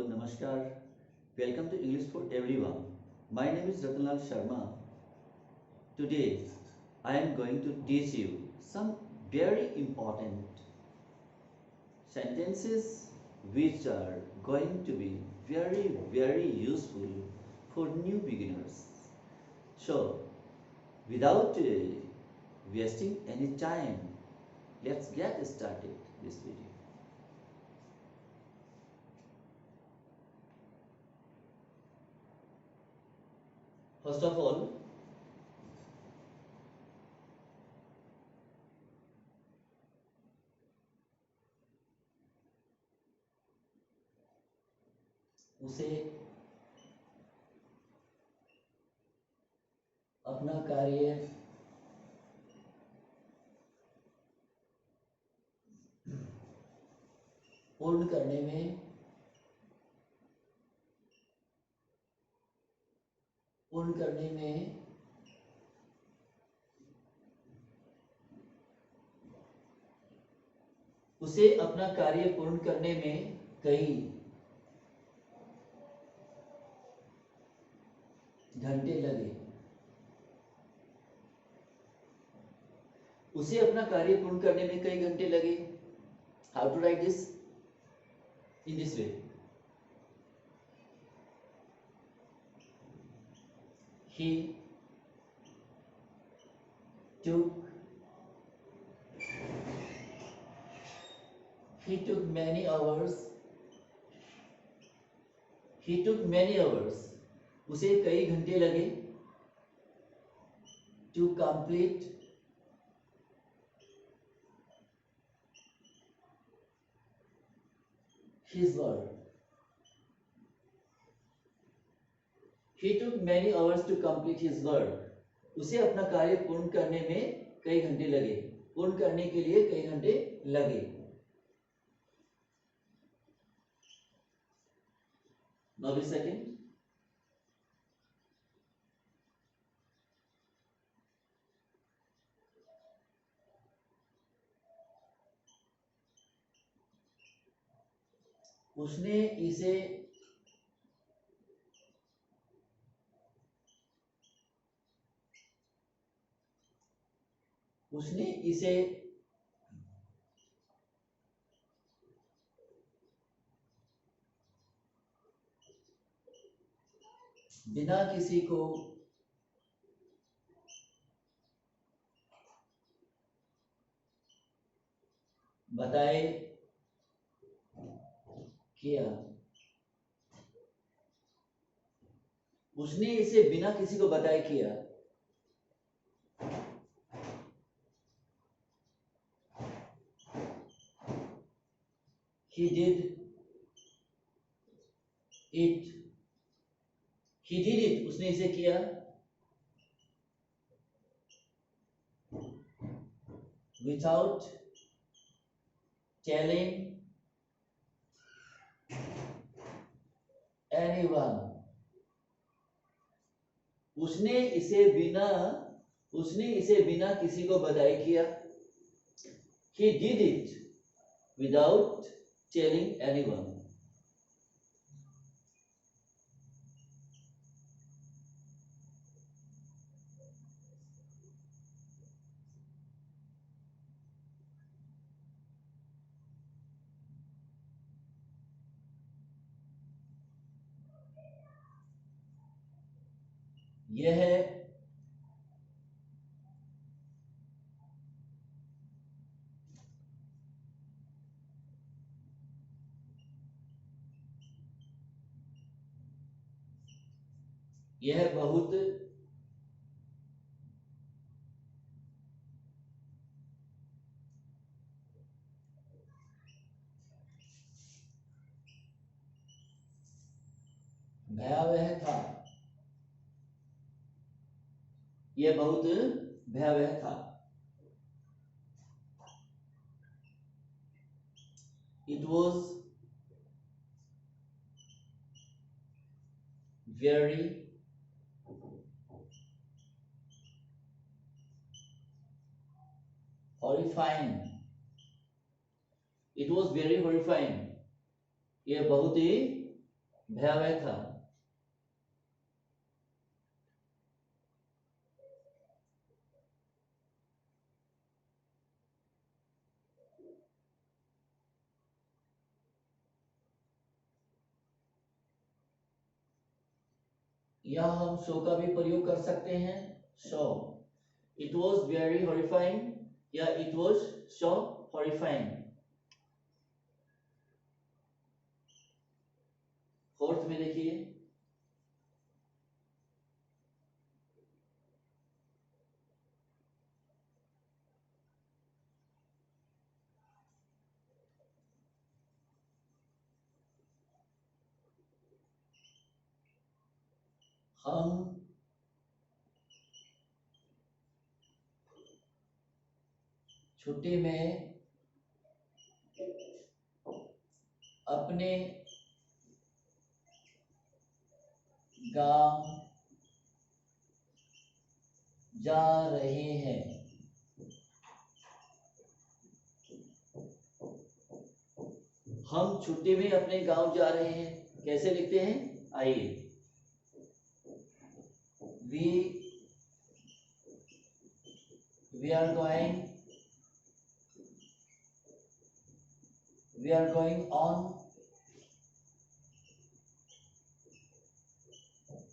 Namaskar. Welcome to English for Everyone. My name is Ratanlal Sharma. Today, I am going to teach you some very important sentences which are going to be very useful for new beginners. So, without wasting any time, let's get started this video. First of all, उसे अपना कार्य पूर्ण करने में उसे अपना कार्य पूर्ण करने में कई घंटे लगे। उसे अपना कार्य पूर्ण करने में कई घंटे लगे। How to write this in this way? He took many hours. उसे कई घंटे लगे to complete his work. He took many hours to complete his work. उसे अपना कार्य पूर्ण करने में कई घंटे लगे। पूर्ण करने के लिए कई घंटे लगे। Now be second. उसने इसे बिना किसी को बताए किया। उसने इसे बिना किसी को बताए किया। He did it. उसने इसे किया without telling anyone. उसने इसे बिना किसी को बताए किया। He did it without telling anyone. यह बहुत भयावह था। यह बहुत भयावह था। It was very horrifying. It was very horrifying. यह बहुत ही भयावह था। यहाँ हम शो का भी प्रयोग कर सकते हैं, so. It was very horrifying या it was so horrifying. Fourth में देखिए, हम छुट्टी में अपने गांव जा रहे हैं। हम छुट्टी में अपने गांव जा रहे हैं, कैसे लिखते हैं, आइए। we are going on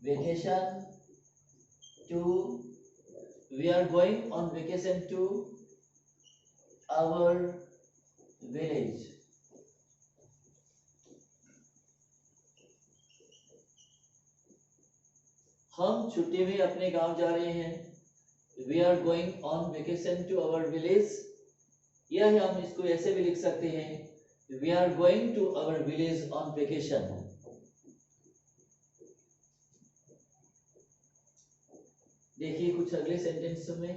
vacation to we are going on vacation to our village। हम छुट्टी में अपने गांव जा रहे हैं। We are going on vacation to our village। यह हम इसको ऐसे भी लिख सकते हैं, We are going to our village on vacation। देखिए कुछ अगले सेंटेंस में,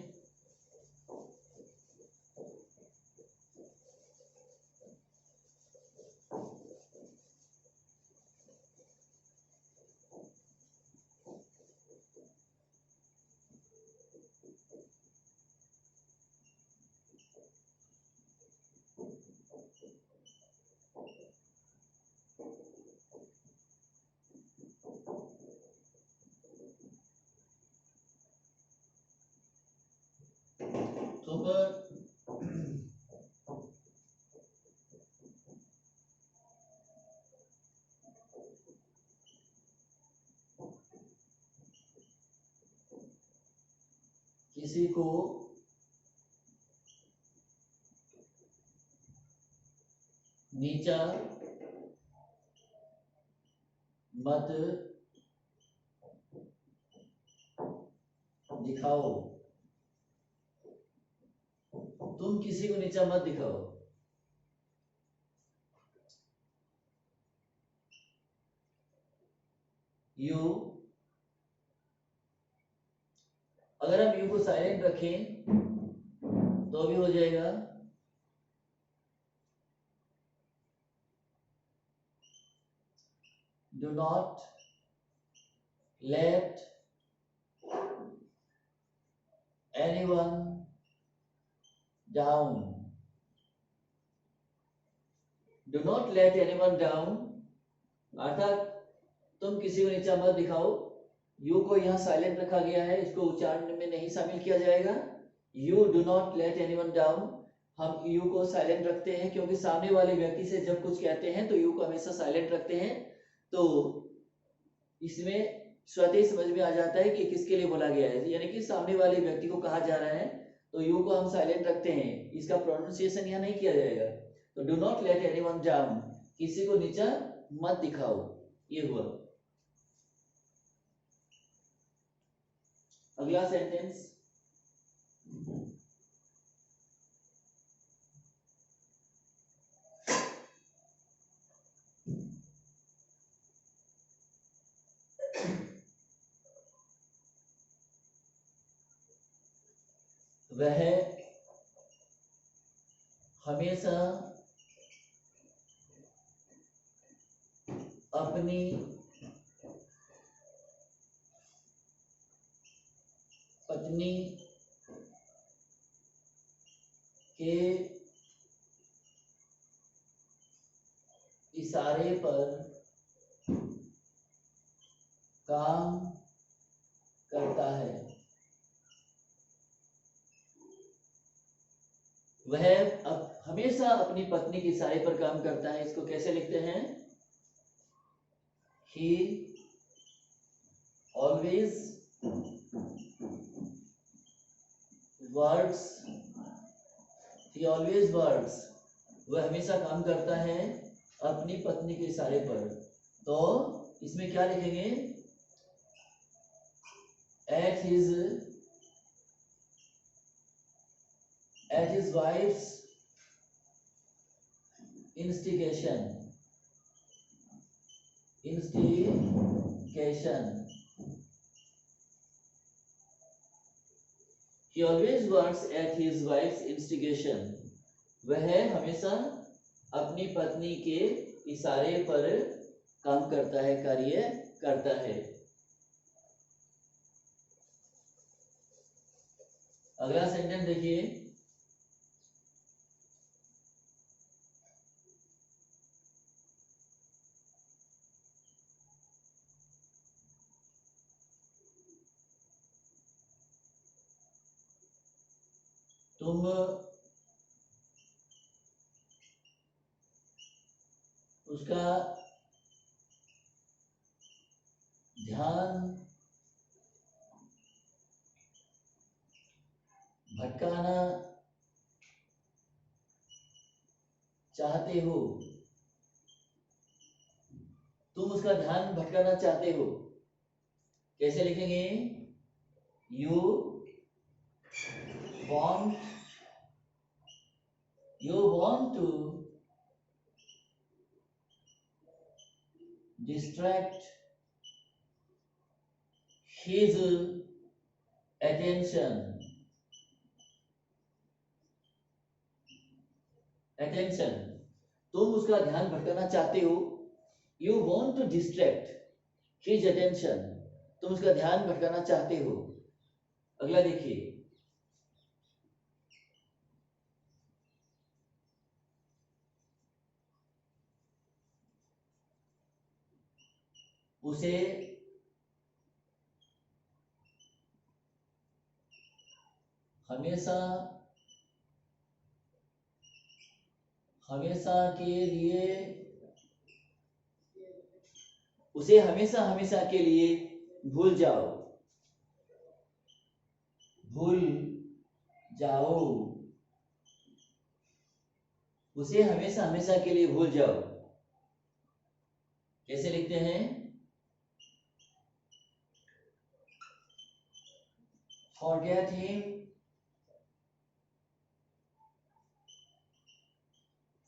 तो किसी को नीचा मत दिखाओ। तुम किसी को नीचा मत दिखाओ। यू, अगर हम यू को साइलेंट रखें तो भी हो जाएगा। Do not let anyone down। Do not let anyone down अर्थात तुम किसी को नीचा मत दिखाओ। यू को यहाँ साइलेंट रखा गया है, इसको उच्चारण में नहीं शामिल किया जाएगा। You do not let anyone down, हम यू को साइलेंट रखते हैं क्योंकि सामने वाले व्यक्ति से जब कुछ कहते हैं तो यू को हमेशा साइलेंट रखते हैं। तो इसमें स्वतः ही समझ में आ जाता है कि किसके लिए बोला गया है, यानी कि सामने वाले व्यक्ति को कहा जा रहा है। तो यू को हम साइलेंट रखते हैं, इसका प्रोनाउंसिएशन यहाँ नहीं किया जाएगा। तो do not let anyone down, किसी को नीचा मत दिखाओ, ये हुआ। अगला सेंटेंस, वह हमेशा अपनी पत्नी के इशारे पर काम करता है। वह हमेशा अपनी पत्नी के इशारे पर काम करता है। इसको कैसे लिखते हैं? He always works, he always works, वह हमेशा काम करता है अपनी पत्नी के इशारे पर। तो इसमें क्या लिखेंगे? at his wife's instigation, he always works at his wife's instigation, वह हमेशा अपनी पत्नी के इशारे पर काम करता है, कार्य करता है। अगला सेंटेंस देखिए। तुम उसका ध्यान भटकाना चाहते हो। तुम उसका ध्यान भटकाना चाहते हो, कैसे लिखेंगे? You want to distract his attention, तुम उसका ध्यान भटकाना चाहते हो। You want to distract his attention, तुम उसका ध्यान भटकाना चाहते हो। अगला देखिए। उसे हमेशा के लिए भूल जाओ। उसे हमेशा के लिए भूल जाओ, कैसे लिखते हैं? Forget him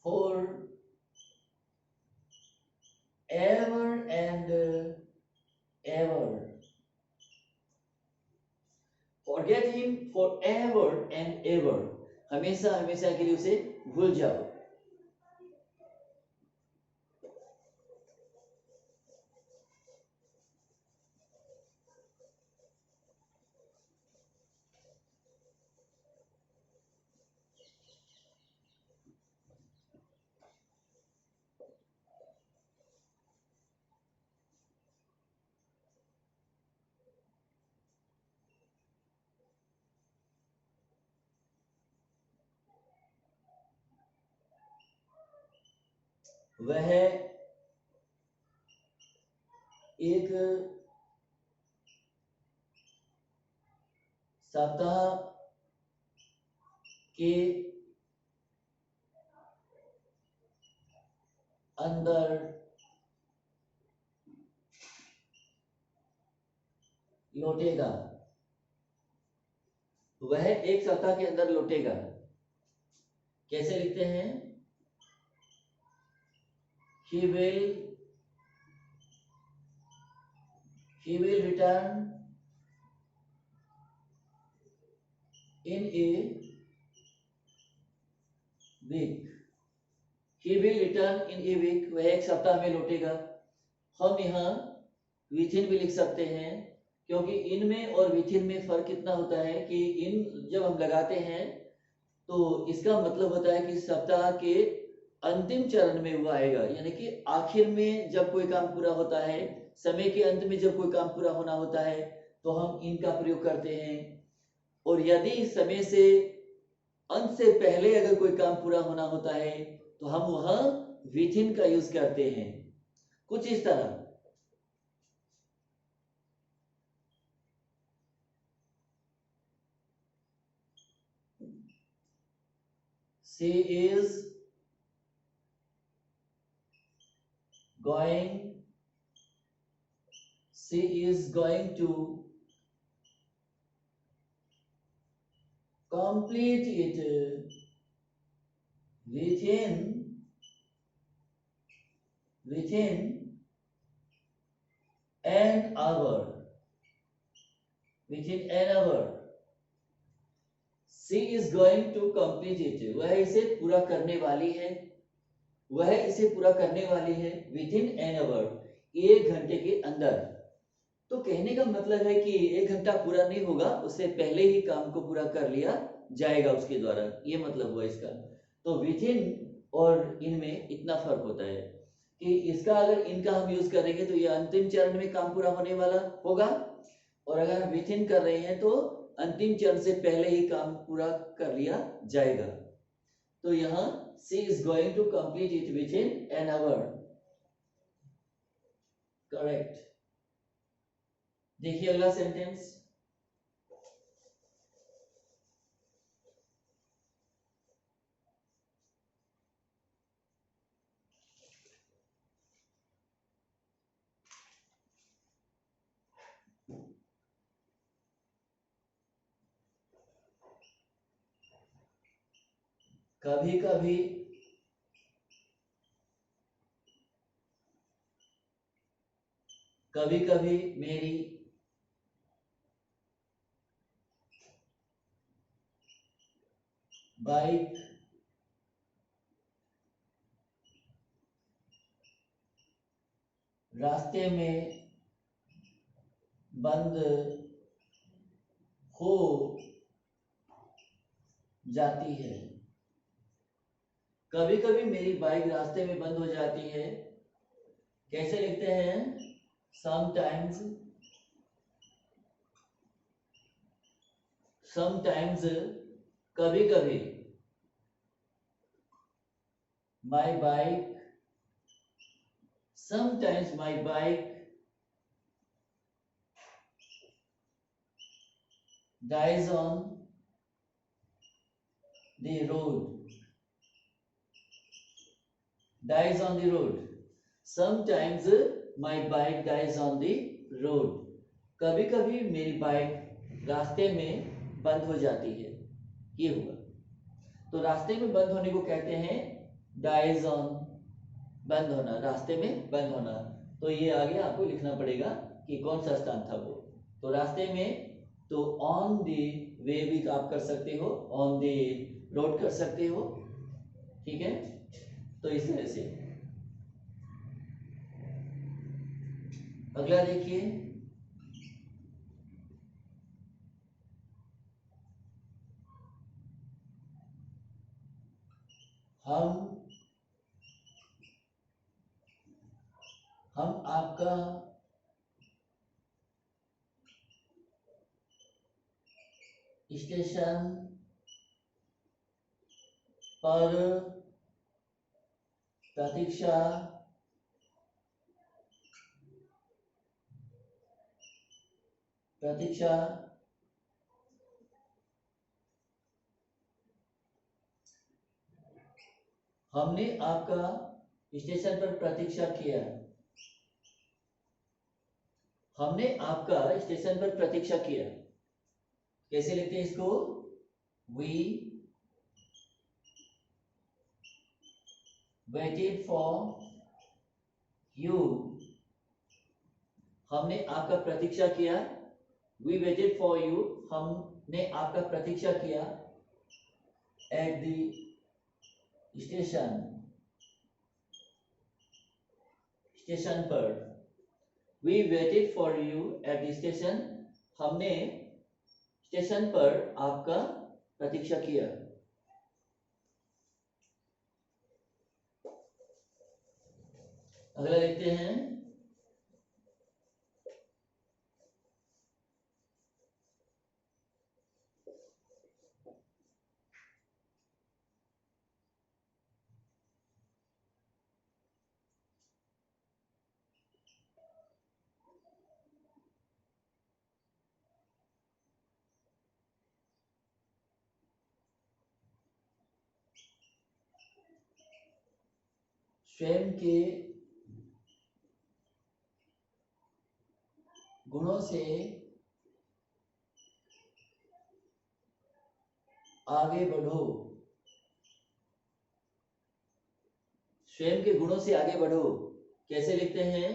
for ever and ever. Forget him forever and ever, हमेशा के लिए उसे भूल जाओ। वह एक सप्ताह के अंदर लौटेगा। वह एक सप्ताह के अंदर लौटेगा, कैसे लिखते हैं? He will return in a week. He will return in a week, वह एक सप्ताह में लौटेगा। हम यहाँ within भी लिख सकते हैं, क्योंकि इन में और within में फर्क इतना होता है कि इन जब हम लगाते हैं तो इसका मतलब होता है कि सप्ताह के अंतिम चरण में वो आएगा, यानी कि आखिर में जब कोई काम पूरा होता है समय के अंत में जब कोई काम पूरा होना होता है तो हम इन का प्रयोग करते हैं, और यदि समय से अंत से पहले अगर कोई काम पूरा होना होता है तो हम वहां विथ इन का यूज करते हैं, कुछ इस तरह। She is going to complete it within an hour. Within an hour. She is going to complete it. वह इसे पूरा करने वाली है, वह इसे पूरा करने वाली है within an hour, 1 घंटे के अंदर। तो कहने का मतलब है कि 1 घंटा पूरा नहीं होगा, उससे पहले ही काम को पूरा कर लिया जाएगा उसके द्वारा, ये मतलब हुआ इसका। तो विथिन और इनमें इतना फर्क होता है कि इसका अगर इनका हम यूज करेंगे तो ये अंतिम चरण में काम पूरा होने वाला होगा, और अगर हम विथिन कर रहे हैं तो अंतिम चरण से पहले ही काम पूरा कर लिया जाएगा। तो यहाँ she is going to complete it within an hour, correct. देखिए अगला सेंटेंस, कभी कभी मेरी बाइक रास्ते में बंद हो जाती है। कभी कभी मेरी बाइक रास्ते में बंद हो जाती है। कैसे लिखते हैं? sometimes कभी कभी sometimes my bike dies on the road. Sometimes my bike dies on the road. कभी कभी मेरी बाइक रास्ते में बंद हो जाती है, ये हुआ। तो रास्ते में बंद होने को कहते हैं डाइज ऑन, बंद होना, रास्ते में बंद होना। तो ये आगे आपको लिखना पड़ेगा कि कौन सा स्थान था वो। तो रास्ते में तो ऑन द वे भी आप कर सकते हो, ऑन द रोड कर सकते हो, ठीक है। तो इस तरह से अगला देखिए, हम आपका स्टेशन पर प्रतीक्षा हमने आपका स्टेशन पर प्रतीक्षा किया। हमने आपका स्टेशन पर प्रतीक्षा किया। कैसे लिखते हैं इसको? We waited for you. हमने आपका प्रतीक्षा किया। We waited for you. हमने आपका प्रतीक्षा किया। At the स्टेशन पर। We waited for you at the station. हमने स्टेशन पर आपका प्रतीक्षा किया। अगला लिखते हैं, स्वयं के गुणों से आगे बढ़ो। स्वयं के गुणों से आगे बढ़ो कैसे लिखते हैं?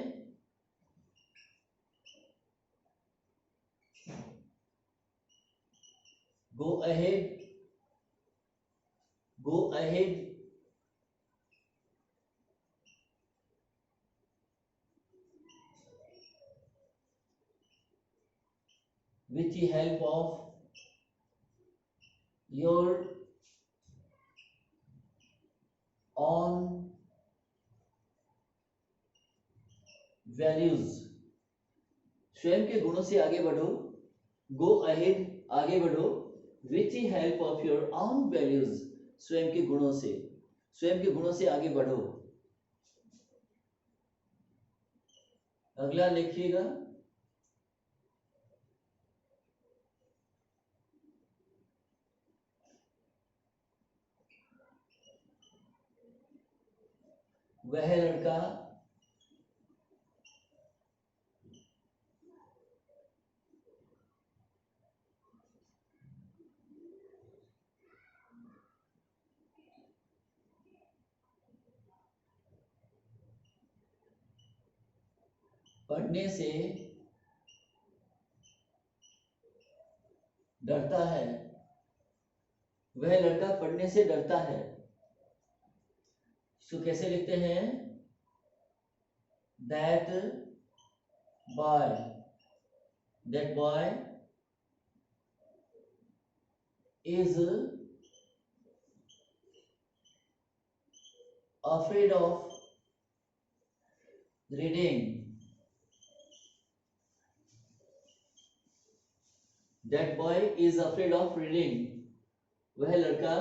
Go ahead, go ahead with the help of your own values। स्वयं के गुणों से आगे बढ़ो, गो अहेड आगे बढ़ो, with the help of your own values, स्वयं के गुणों से, स्वयं के गुणों से आगे बढ़ो। अगला लिखिएगा, वह लड़का पढ़ने से डरता है। वह लड़का पढ़ने से डरता है। इसको कैसे लिखते हैं? That boy, that boy is afraid of reading। That boy is afraid of reading। वह लड़का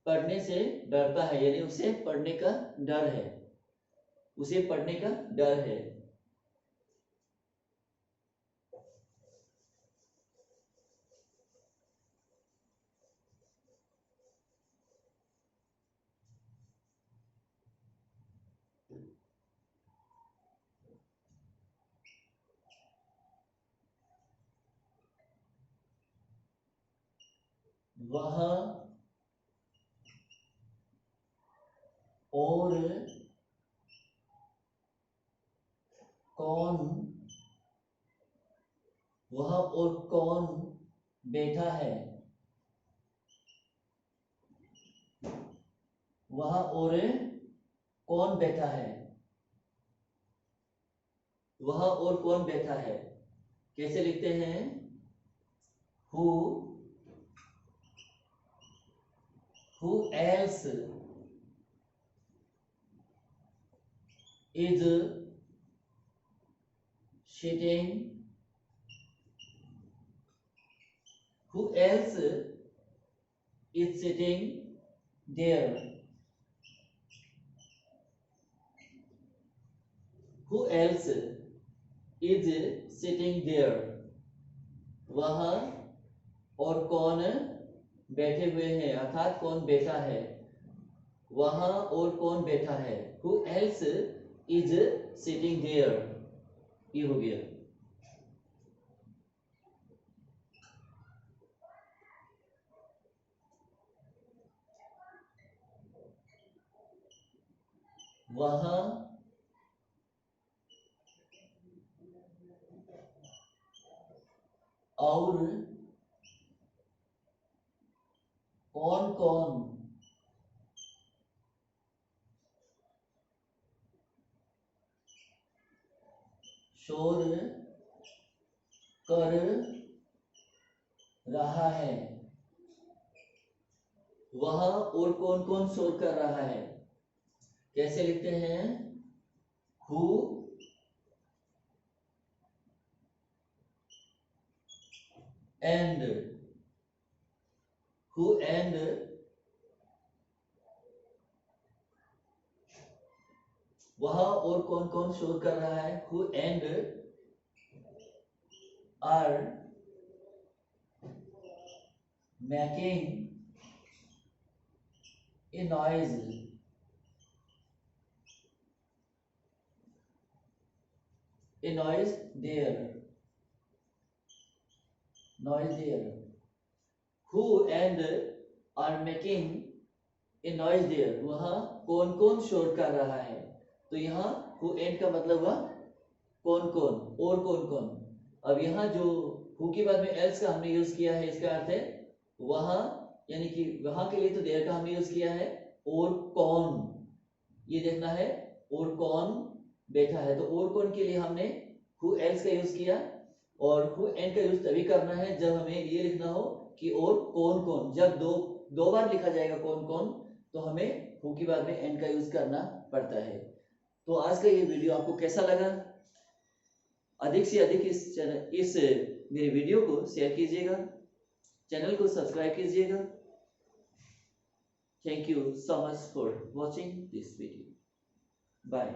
पढ़ने से डरता है, यानी उसे पढ़ने का डर है, उसे पढ़ने का डर है। वह और कौन, वह और कौन बैठा है। वह और कौन बैठा है, वह और कौन बैठा है कैसे लिखते हैं? who else is sitting, who else is sitting there, who else is sitting there। वह और कौन बैठे हुए हैं, अर्थात कौन बैठा है। वहां और कौन बैठा है, who else is sitting there, ये हो गया। वहां और कौन कौन शोर कर रहा है। वहां और कौन कौन शोर कर रहा है कैसे लिखते हैं? who and, who and वहां और कौन कौन शोर कर रहा है, who and are making a noise, a noise there, noise there. Who and are making a noise there. वहाँ कौन कौन शोर कर रहा है. तो यहाँ who and का मतलब हुआ कौन कौन और कौन कौन. अब यहाँ जो who के बाद में else का हमने यूज किया है, इसका अर्थ है वहाँ, यानी कि वहाँ के लिए तो there का हमने यूज किया है, और कौन, ये देखना है और कौन बैठा है. तो और कौन के लिए हमने who else का यूज किया, और who and का यूज तभी करना है जब हमें ये लिखना हो कि और कौन कौन. जब दो बार लिखा जाएगा कौन कौन, तो हमें who के बाद में and का यूज करना पड़ता है. तो आज का ये वीडियो आपको कैसा लगा? अधिक से अधिक इस मेरे वीडियो को शेयर कीजिएगा, चैनल को सब्सक्राइब कीजिएगा. Thank you so much for watching this video. Bye.